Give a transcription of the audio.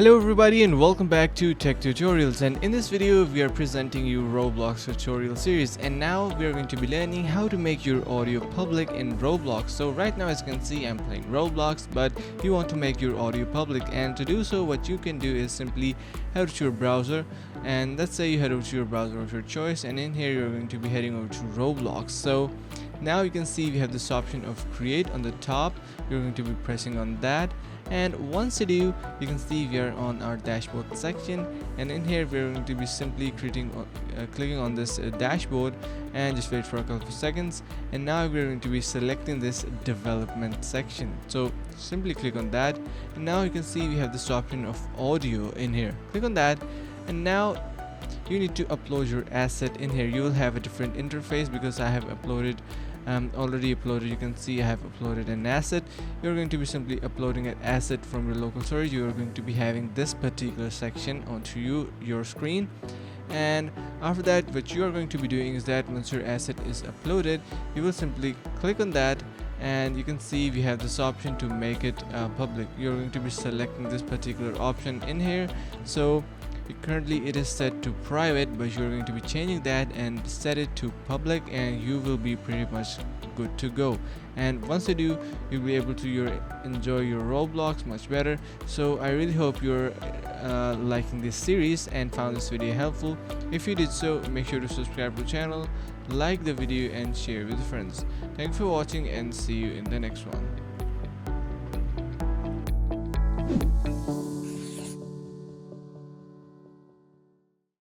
Hello everybody and welcome back to Tech Tutorials, and in this video we are presenting you Roblox tutorial series, and now we are going to be learning how to make your audio public in Roblox. So right now, as you can see, I'm playing Roblox, but you want to make your audio public, and to do so what you can do is simply head over to your browser, and let's say you head over to your browser of your choice, and in here you're going to be heading over to Roblox. So now you can see we have this option of create on the top. You're going to be pressing on that, and once you do, you can see we are on our dashboard section, and in here we're going to be simply clicking on this dashboard, and just wait for a couple of seconds, and now we're going to be selecting this development section. So simply click on that, and now you can see we have this option of audio in here. Click on that, and now you need to upload your asset in here. You will have a different interface because I have already uploaded. You can see I have uploaded an asset. You're going to be simply uploading an asset from your local storage. You are going to be having this particular section onto your screen, and after that what you are going to be doing is that once your asset is uploaded, you will simply click on that, and you can see we have this option to make it public. You're going to be selecting this particular option in here. So currently it is set to private, but you're going to be changing that and set it to public, and you will be pretty much good to go. And once you do, you'll be able to enjoy your Roblox much better. So I really hope you're liking this series and found this video helpful. If you did so, make sure to subscribe to the channel, like the video, and share with friends. Thanks for watching, and see you in the next one.